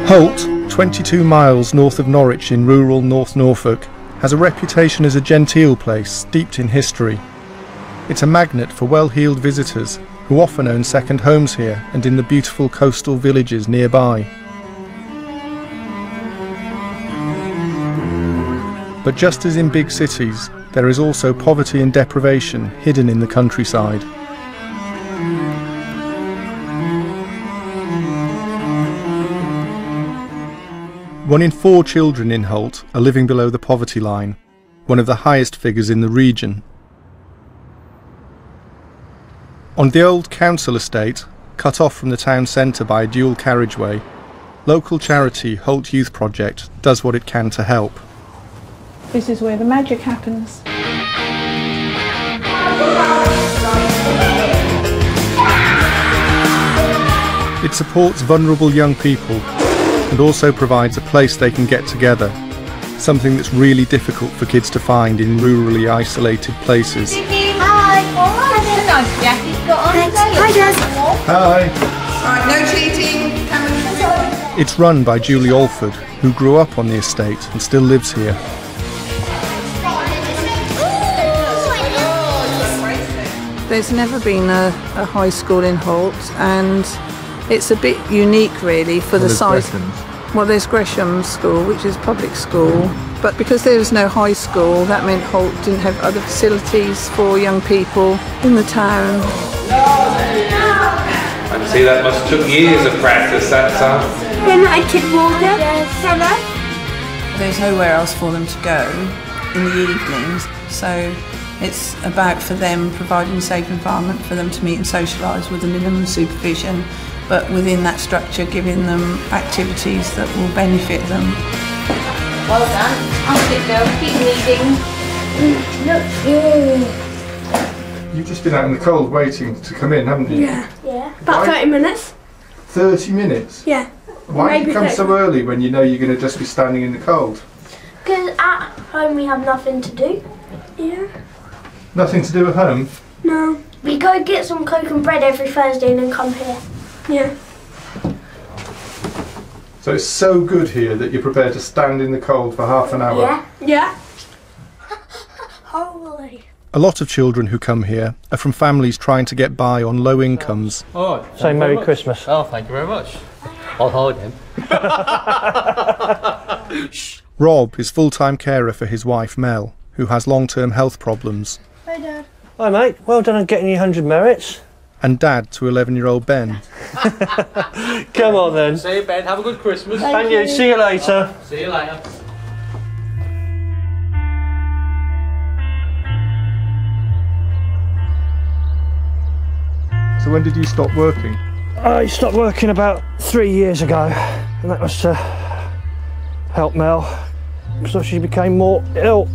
Holt, 22 miles north of Norwich in rural North Norfolk, has a reputation as a genteel place steeped in history. It's a magnet for well-heeled visitors who often own second homes here and in the beautiful coastal villages nearby. But just as in big cities, there is also poverty and deprivation hidden in the countryside. One in 4 children in Holt are living below the poverty line, one of the highest figures in the region. On the old council estate, cut off from the town centre by a dual carriageway, local charity Holt Youth Project does what it can to help. This is where the magic happens. It supports vulnerable young people and also provides a place they can get together, something that's really difficult for kids to find in rurally isolated places. Hi! Oh, nice jacket got on. Thanks. Hi, Jazz. Hi! Alright, no cheating. It's run by Julie Alford, who grew up on the estate and still lives here. There's never been a high school in Holt, and it's a bit unique really for the size. Well, there's Gresham's school, which is public school, but because there was no high school, that meant Holt didn't have other facilities for young people in the town. I can see that must have took years of practice, that time. Then I could water. Hello. There's nowhere else for them to go in the evenings, so it's about for them providing a safe environment for them to meet and socialise with a minimum supervision, but within that structure giving them activities that will benefit them. Well done. I'll sit down. Keep reading. You've just been out in the cold waiting to come in, haven't you? Yeah. About 30 minutes. 30 minutes? Yeah. Why do you come so early when you know you're going to just be standing in the cold? Because at home we have nothing to do. Yeah. Nothing to do at home? No. We go get some Coke and bread every Thursday and then come here. Yeah. So it's so good here that you're prepared to stand in the cold for half an hour? Yeah. Yeah. Holy. A lot of children who come here are from families trying to get by on low incomes. Oh, Say Merry Christmas. Oh, thank you very much. I'll hold him. Rob is full-time carer for his wife Mel, who has long-term health problems. Hi, Dad. Hi mate, well done on getting your 100 merits. And dad to 11-year-old Ben. Come on then. See you, Ben. Have a good Christmas. And you, see you later. See you later. So when did you stop working? I stopped working about 3 years ago, and that was to help Mel, because she became more ill.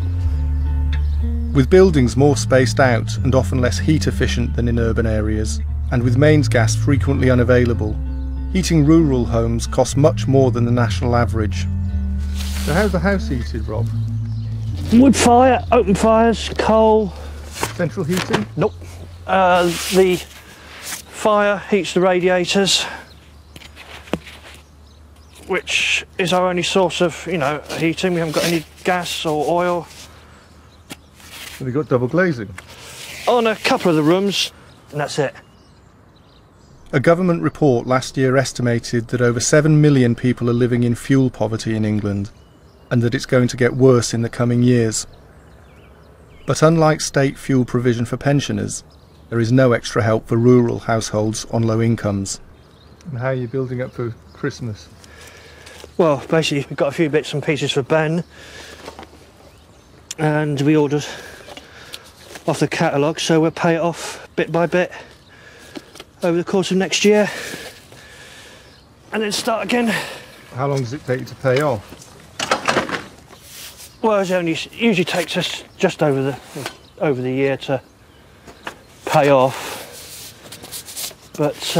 With buildings more spaced out and often less heat efficient than in urban areas, and with mains gas frequently unavailable, heating rural homes costs much more than the national average. So how's the house heated, Rob? Wood fire, open fires, coal. Central heating? Nope. The fire heats the radiators, which is our only source of, heating. We haven't got any gas or oil. Have you got double glazing? On a couple of the rooms, and that's it. A government report last year estimated that over 7 million people are living in fuel poverty in England, and that it's going to get worse in the coming years. But unlike state fuel provision for pensioners, there is no extra help for rural households on low incomes. And how are you building up for Christmas? Well, basically we've got a few bits and pieces for Ben, and we ordered off the catalogue, so we'll pay it off bit by bit over the course of next year and then start again. How long does it take you to pay off? Well, it usually takes us just over the year to pay off, but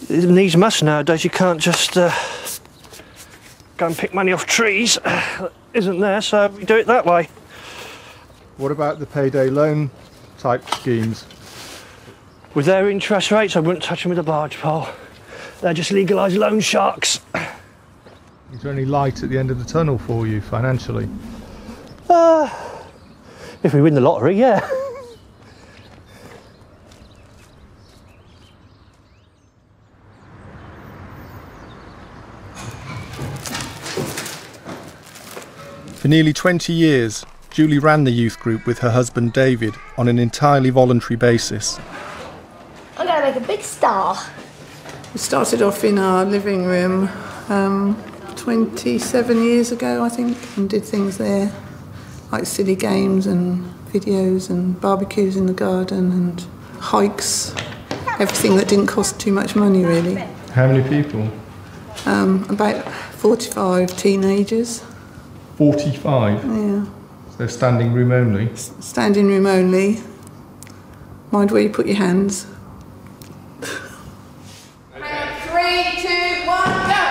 it needs must nowadays. You can't just go and pick money off trees, isn't there, so we do it that way. What about the payday loan type schemes? With their interest rates, I wouldn't touch them with a barge pole. They're just legalised loan sharks. Is there any light at the end of the tunnel for you financially? If we win the lottery, yeah. For nearly 20 years, Julie ran the youth group with her husband David on an entirely voluntary basis. I'm going to make a big star. We started off in our living room 27 years ago, I think, and did things there, like silly games and videos and barbecues in the garden and hikes, everything that didn't cost too much money, really. How many people? About 45 teenagers. 45? Yeah. So standing room only? Standing room only. Mind where you put your hands. 3, 2, 1, go!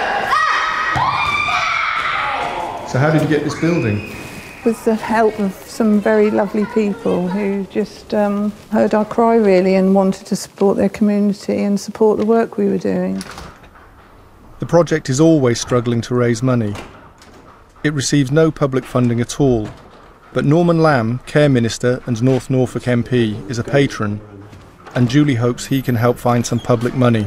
So how did you get this building? With the help of some very lovely people who just heard our cry, really, and wanted to support their community and support the work we were doing. The project is always struggling to raise money. It receives no public funding at all, but Norman Lamb, Care Minister and North Norfolk MP, is a patron, and Julie hopes he can help find some public money.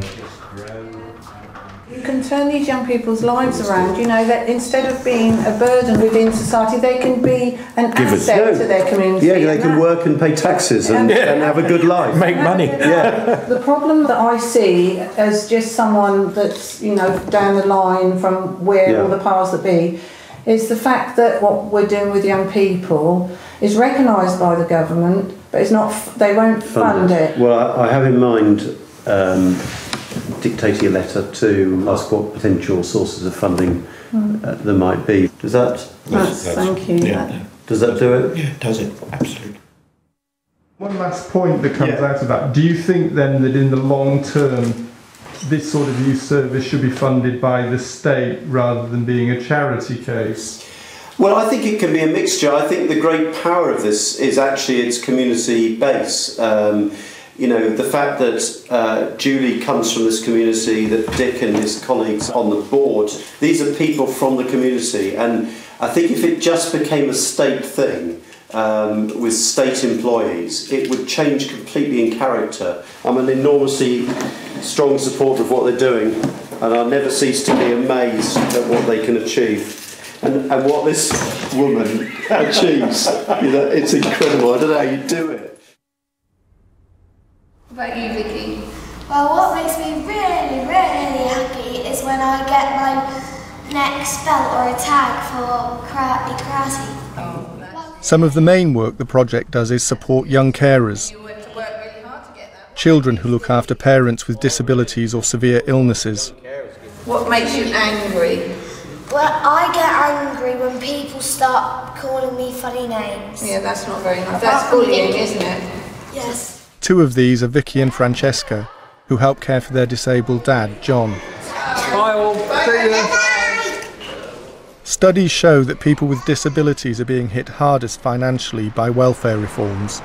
You can turn these young people's lives around, you know, that instead of being a burden within society, they can be an asset to their community. Yeah, they can work and pay taxes and have a good life. Make money. Yeah. The problem that I see as just someone that's, you know, down the line from where all the powers that be, is the fact that what we're doing with young people is recognised by the government, but it's not. They won't fund it. Well, I have in mind dictating a letter to ask what potential sources of funding there might be. Does that? Thank you. Yeah. Does that do it? Yeah, it does it. Absolutely. One last point that comes out of that. Do you think then that in the long term this sort of youth service should be funded by the state rather than being a charity case? Well, I think it can be a mixture. I think the great power of this is actually its community base. You know, the fact that Julie comes from this community, that Dick and his colleagues on the board, these are people from the community. And I think if it just became a state thing, with state employees, it would change completely in character. I'm an enormously strong supporter of what they're doing, and I'll never cease to be amazed at what they can achieve. And what this woman achieves, you know, it's incredible. I don't know how you do it. What about you, Vicky? Well, what makes me really, really happy is when I get my next belt or a tag for karate. Some of the main work the project does is support young carers, children who look after parents with disabilities or severe illnesses. What makes you angry? Well, I get angry when people start calling me funny names. Yeah, that's not very nice. That's bullying, isn't it? Yes. Two of these are Vicky and Francesca, who help care for their disabled dad, John. Bye all. See you. Studies show that people with disabilities are being hit hardest financially by welfare reforms.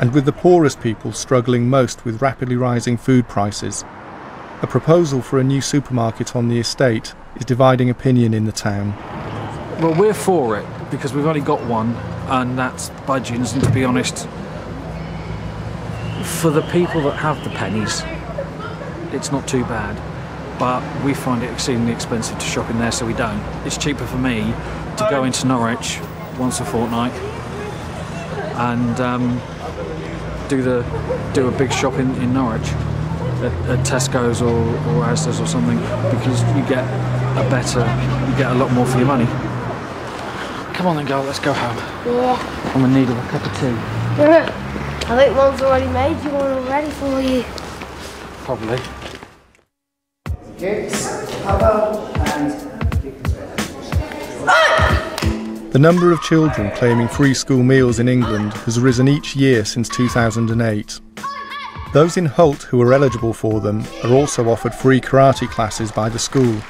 And with the poorest people struggling most with rapidly rising food prices, a proposal for a new supermarket on the estate is dividing opinion in the town. Well, we're for it because we've only got one, and that's Budgeons, and to be honest, for the people that have the pennies, it's not too bad. But we find it exceedingly expensive to shop in there, so we don't. It's cheaper for me to go into Norwich once a fortnight and do a big shop in Norwich at Tesco's or Asda's or something, because you get a lot more for your money. Come on then, girl, let's go home. Yeah. I'm in need of a cup of tea. I think Mum's already made you one already for you. Probably. The number of children claiming free school meals in England has risen each year since 2008. Those in Holt who are eligible for them are also offered free karate classes by the school.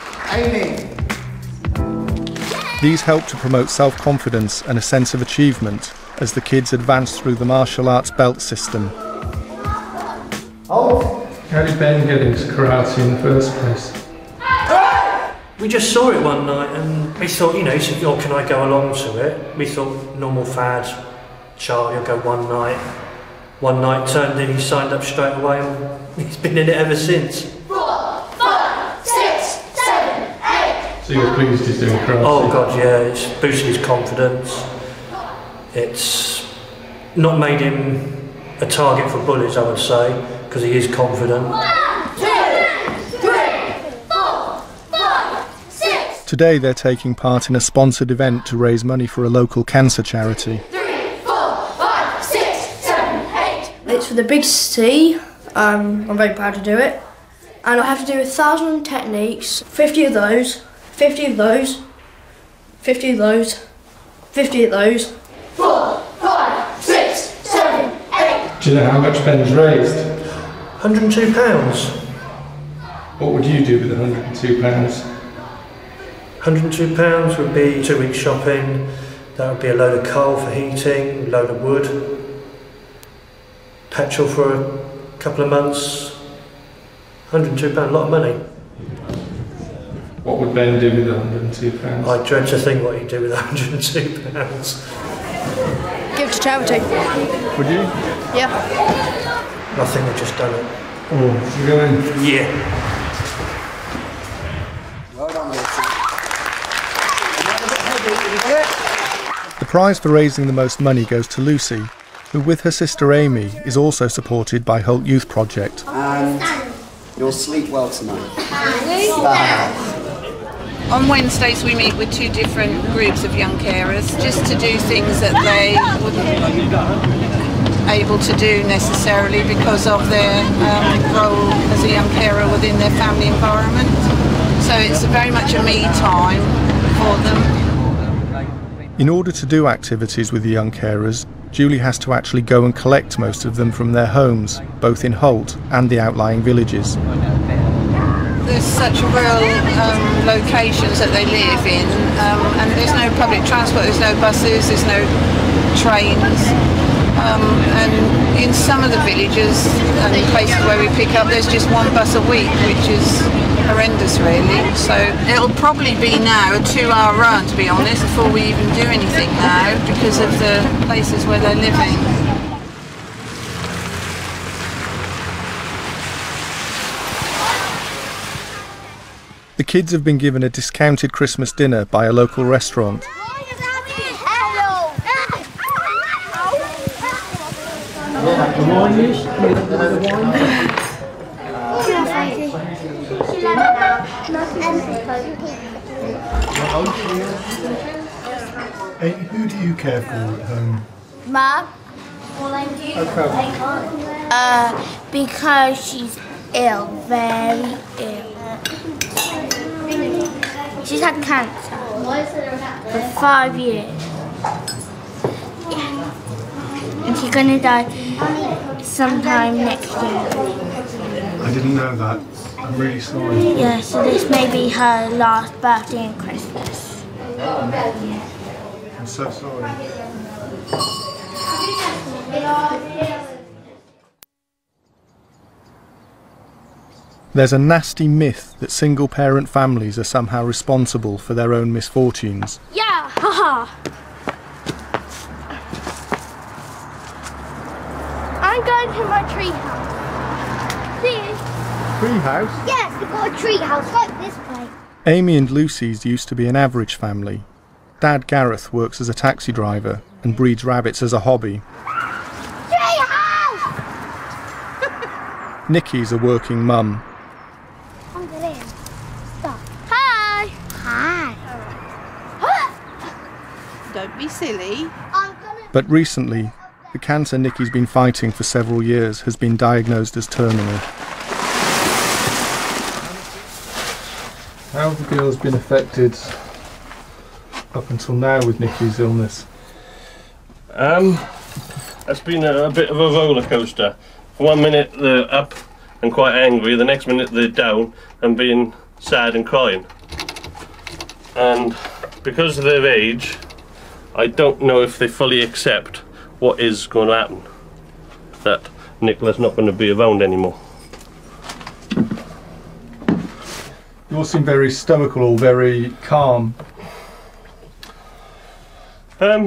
These help to promote self-confidence and a sense of achievement as the kids advance through the martial arts belt system. How did Ben get into karate in the first place? We just saw it one night and we thought, you know, he said, oh, can I go along to it? We thought, normal fad, Charlie will go one night. One night turned in, he signed up straight away and he's been in it ever since. 4, 5, 6, 7, 8. So you're pleased he's doing karate? Oh God, yeah, it's boosted his confidence. It's not made him a target for bullies, I would say, because he is confident. 1, 2, 3, 4, 5, 6. Today they're taking part in a sponsored event to raise money for a local cancer charity. 3, 4, 5, 6, 7, 8. It's for the big C. I'm very proud to do it. And I have to do 1,000 techniques, 50 of those, 50 of those, 50 of those, 50 of those. 4, 5, 6, 7, 8. Do you know how much Ben's raised? £102. What would you do with £102? £102 would be 2 weeks shopping. That would be a load of coal for heating, a load of wood, petrol for a couple of months. £102, a lot of money. What would Ben do with £102? I dread to think what he'd do with £102. Give it to charity. Would you? Yeah. I think we've just done it. Oh, you go in? Yeah. The prize for raising the most money goes to Lucy, who with her sister Amy is also supported by Holt Youth Project. And you'll sleep well tonight. On Wednesdays we meet with 2 different groups of young carers just to do things that they wouldn't be able to do necessarily because of their role as a young carer within their family environment. So it's very much a me time for them. In order to do activities with the young carers, Julie has to actually go and collect most of them from their homes, both in Holt and the outlying villages. There's such real locations that they live in, and there's no public transport, there's no buses, there's no trains, and in some of the villages and places where we pick up, there's just 1 bus a week, which is horrendous really. So it'll probably be now a 2-hour run, to be honest, before we even do anything now because of the places where they're living. The kids have been given a discounted Christmas dinner by a local restaurant. Who do you care for at home? Mum. Because she's ill, very ill. She's had cancer for 5 years. Yeah. And she's gonna die sometime next year. I didn't know that. I'm really sorry. Yeah, so this may be her last birthday and Christmas. I'm so sorry. There's a nasty myth that single-parent families are somehow responsible for their own misfortunes. Yeah, haha. I'm going to my tree house. See? Tree house? Yes, we've got a tree house like this place. Amy and Lucy's used to be an average family. Dad Gareth works as a taxi driver and breeds rabbits as a hobby. Tree house! Nikki's a working mum. Stop. Hi. Hi. Don't be silly. But recently, the cancer Nikki's been fighting for several years has been diagnosed as terminal. How have the girls been affected up until now with Nikki's illness? It's been a bit of a roller coaster. For 1 minute they're up and quite angry, the next minute they're down and being sad and crying. And because of their age, I don't know if they fully accept what is going to happen. That Nicola's not going to be around anymore. You all seem very stoical or very calm. When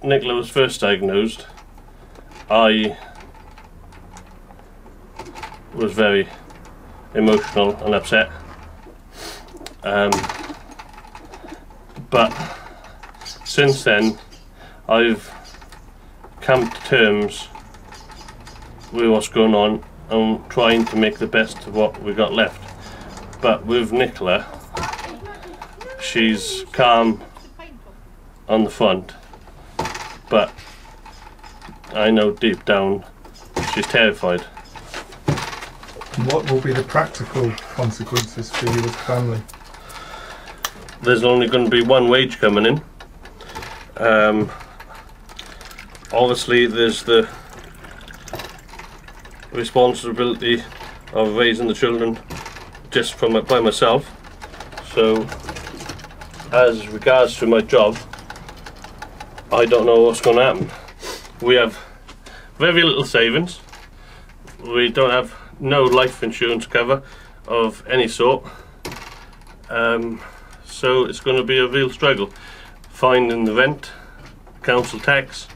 Nicola was first diagnosed, I was very emotional and upset. But since then, I've come to terms with what's going on and trying to make the best of what we got left. But with Nicola, she's calm on the front, but I know deep down she's terrified. What will be the practical consequences for you as a family? There's only going to be one wage coming in. Obviously there's the responsibility of raising the children just by myself. So as regards to my job, I don't know what's going to happen. We have very little savings. We don't have no life insurance cover of any sort. So it's going to be a real struggle finding the rent, council tax,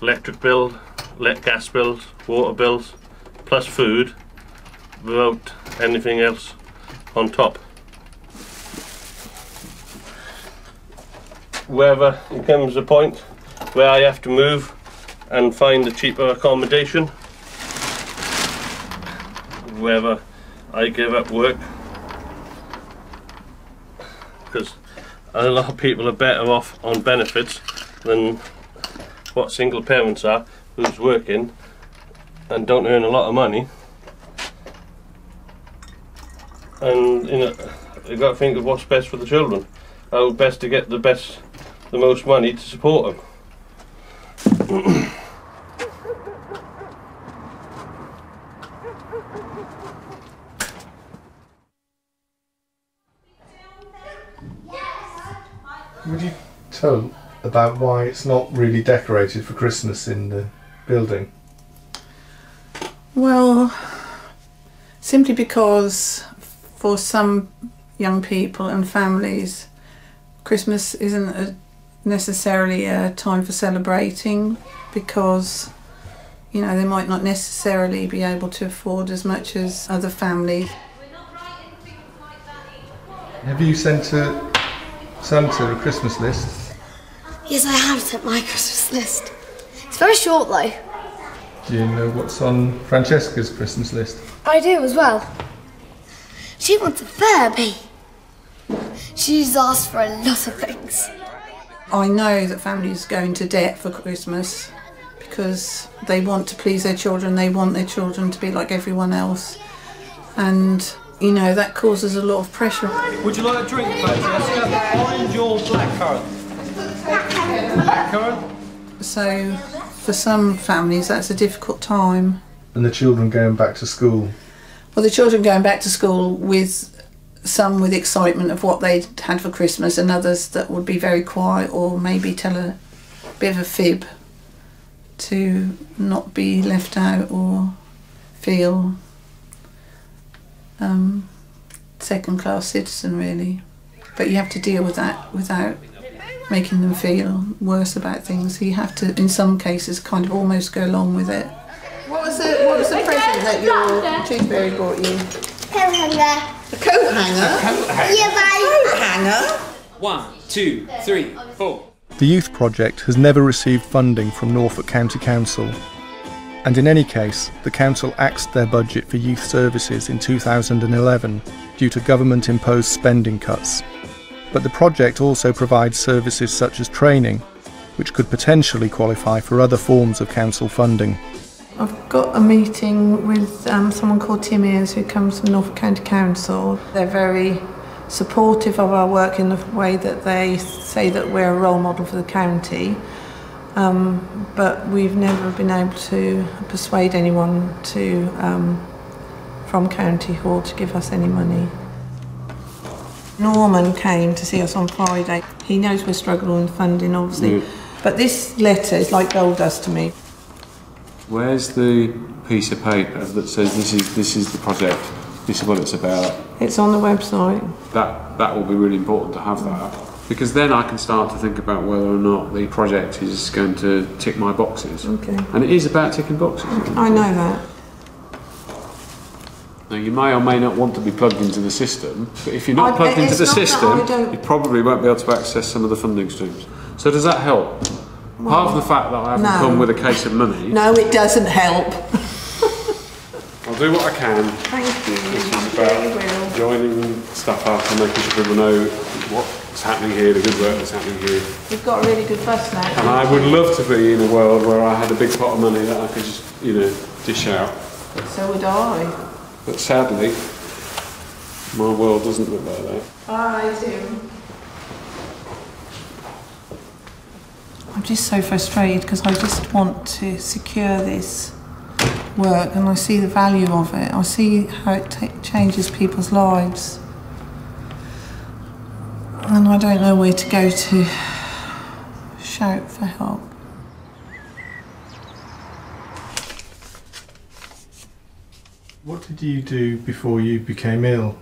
electric bill, gas bills, water bills, plus food, without anything else on top. Whether it comes a point where I have to move and find a cheaper accommodation, whether I give up work, because a lot of people are better off on benefits than what single parents are, who's working and don't earn a lot of money. And you know, you've got to think of what's best for the children, how best to get the most money to support them. Would you tell about why it's not really decorated for Christmas in the building? Well, simply because for some young people and families, Christmas isn't necessarily a time for celebrating, because you know they might not necessarily be able to afford as much as other families. Have you sent Santa a Christmas list? Yes, I have sent my Christmas list. It's very short though. Do you know what's on Francesca's Christmas list? I do as well. She wants a Furby. She's asked for a lot of things. I know that families go into debt for Christmas because they want to please their children, they want their children to be like everyone else, and you know that causes a lot of pressure. Would you like a drink, Francesca? Orange or blackcurrant? Blackcurrant? So for some families that's a difficult time. And the children going back to school? Well, the children going back to school, with some with excitement of what they'd had for Christmas, and others that would be very quiet or maybe tell a bit of a fib to not be left out or feel second-class citizen, really. But you have to deal with that without making them feel worse about things. So you have to, in some cases, kind of almost go along with it. What was the present that your tooth fairy brought you? Coat hanger. A coat hanger? A coat hanger. Yeah, bye. Coat hanger? 1, 2, 3, 4. The Youth Project has never received funding from Norfolk County Council, and in any case, the council axed their budget for youth services in 2011 due to government-imposed spending cuts. But the project also provides services such as training, which could potentially qualify for other forms of council funding. I've got a meeting with someone called Tim Ears who comes from Norfolk County Council. They're very supportive of our work in the way that they say that we're a role model for the county, but we've never been able to persuade anyone to from County Hall to give us any money. Norman came to see us on Friday. He knows we're struggling with funding, obviously, but this letter is like gold dust to me. Where's the piece of paper that says this is the project, this is what it's about? It's on the website. That will be really important to have that, because then I can start to think about whether or not the project is going to tick my boxes. Okay. And it is about ticking boxes. I know that. Now, you may or may not want to be plugged into the system, but if you're not plugged into the system, you probably won't be able to access some of the funding streams. So does that help? Apart from the fact that I haven't come with a case of money. No, it doesn't help. I'll do what I can. Thank you. This is about joining stuff up and making sure people know what's happening here, the good work that's happening here. We've got a really good bus now. And I would love to be in a world where I had a big pot of money that I could just, dish out. So would I. But sadly, my world doesn't look like that. Bye, Tim. I'm just so frustrated because I just want to secure this work and I see the value of it. I see how it changes people's lives. And I don't know where to go to shout for help. What did you do before you became ill?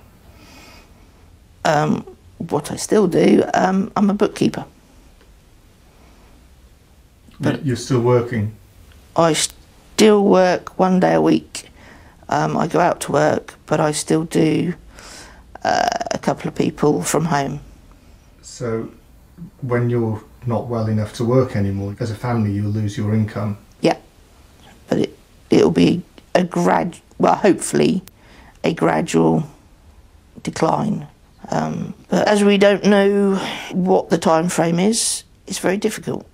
What I still do, I'm a bookkeeper. But you're still working? I still work 1 day a week. I go out to work, but I still do a couple of people from home. So when you're not well enough to work anymore, as a family you'll lose your income? Yeah, but it'll be hopefully a gradual decline. But as we don't know what the time frame is, it's very difficult.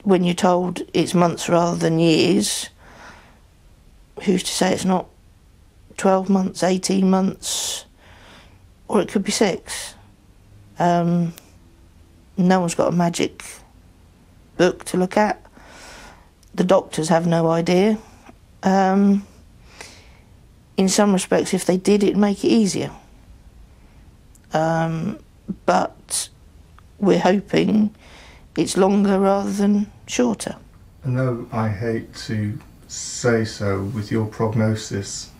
When you're told it's months rather than years, who's to say it's not 12 months, 18 months, or it could be 6. No one's got a magic book to look at. The doctors have no idea. In some respects, if they did, it'd make it easier. But we're hoping it's longer rather than shorter. I know I hate to say so, with your prognosis,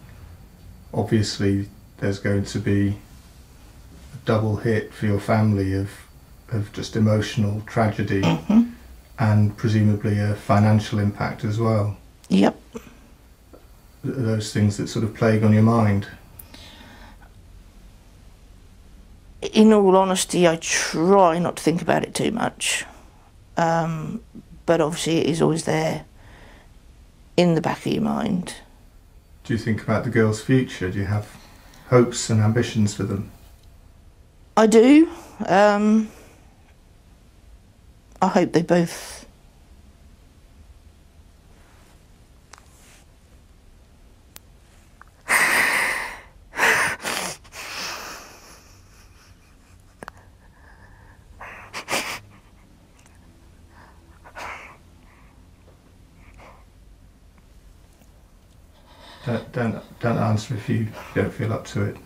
obviously there's going to be a double hit for your family of just emotional tragedy and presumably a financial impact as well. Yep. Those things that sort of plague on your mind. In all honesty, I try not to think about it too much, but obviously it is always there in the back of your mind. Do you think about the girls' future? Do you have hopes and ambitions for them? I do. I hope they both Don't answer if you don't feel up to it.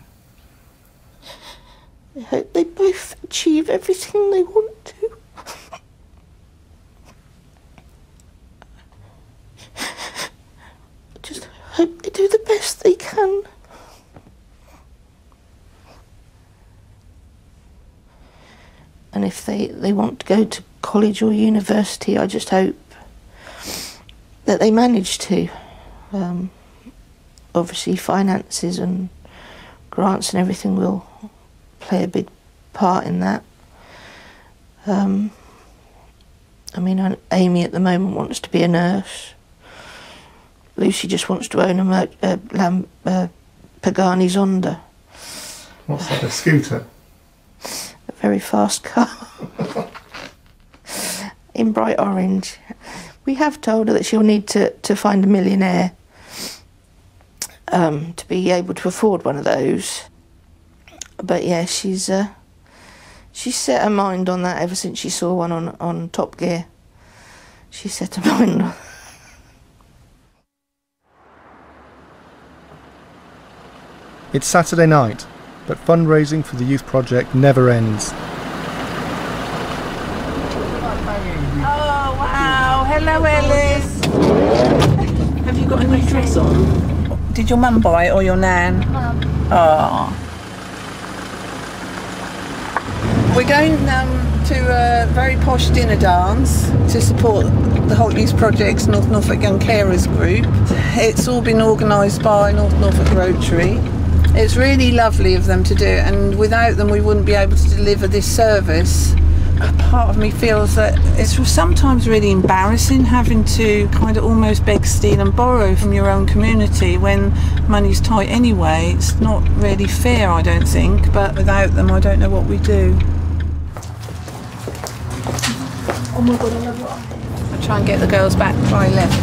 I hope they both achieve everything they want to. I just hope they do the best they can. And if they want to go to college or university, I just hope that they manage to. Obviously finances and grants and everything will play a big part in that. I mean, Amy at the moment wants to be a nurse. Lucy just wants to own a Pagani Zonda. What's that, a scooter? A very fast car. In bright orange. We have told her that she'll need to find a millionaire to be able to afford one of those. But yeah, she's set her mind on that ever since she saw one on Top Gear. She set her mind on. It's Saturday night, but fundraising for the Youth Project never ends. Oh wow! Hello, Ellis. Have you got a new dress on? Did your mum buy it or your nan? Mum. Oh. We're going to a very posh dinner dance to support the Holt Youth Project's North Norfolk Young Carers group. It's all been organised by North Norfolk Rotary. It's really lovely of them to do it, and without them we wouldn't be able to deliver this service. A part of me feels that it's sometimes really embarrassing having to kind of almost beg, steal and borrow from your own community when money's tight anyway. It's not really fair, I don't think, but without them I don't know what we do. Oh my God, I love it. I'll try and get the girls back before I left.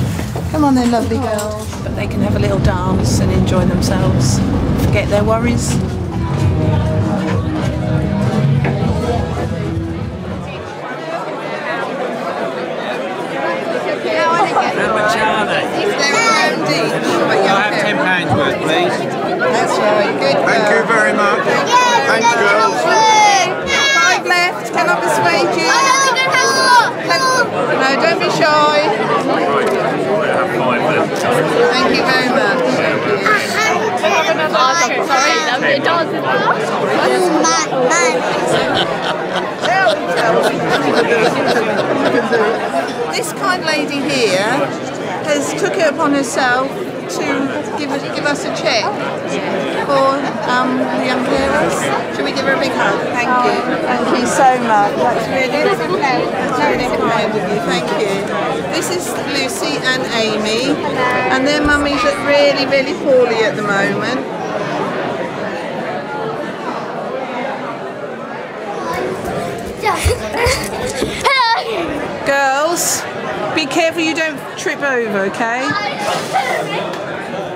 Come on then, lovely girls. But they can have a little dance and enjoy themselves. Forget their worries. How much are they? I'll have £10 worth, please. That's right, good girl. Thank you very much. Thanks, girls. 5 left, can I persuade you? No, don't be shy. Thank you very much. This kind lady here has took it upon herself to give us a cheque for the young carers. Should we give her a big hug? Thank you. Thank you so much. That's really kind of you. Thank you. This is Lucy and Amy, and their mummies are really, really poorly at the moment. Girls, be careful you don't trip over, okay?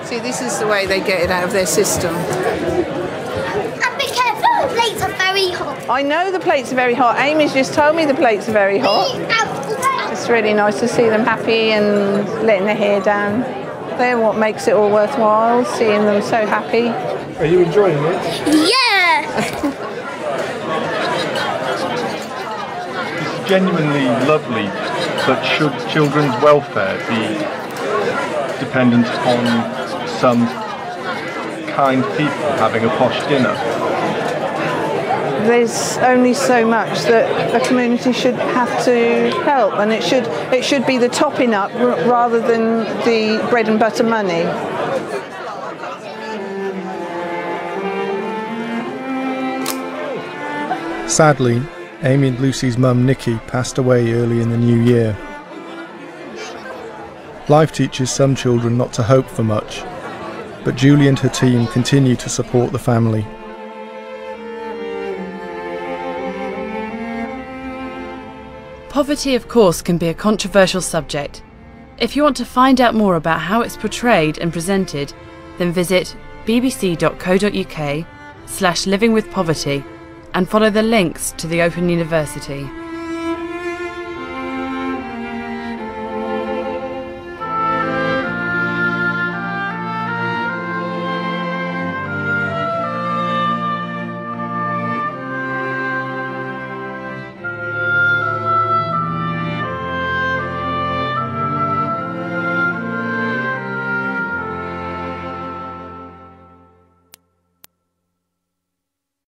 See, this is the way they get it out of their system. And be careful, the plates are very hot. I know the plates are very hot. Amy's just told me the plates are very hot. It's really nice to see them happy and letting their hair down. They're what makes it all worthwhile, seeing them so happy. Are you enjoying it? Yeah! It's genuinely lovely, but should children's welfare be dependent on some kind people having a posh dinner? There's only so much that a community should have to help, and it should be the topping up rather than the bread and butter money. Sadly, Amy and Lucy's mum Nikki passed away early in the new year. Life teaches some children not to hope for much, but Julie and her team continue to support the family. Poverty, of course, can be a controversial subject. If you want to find out more about how it's portrayed and presented, then visit bbc.co.uk/livingwithpoverty and follow the links to the Open University.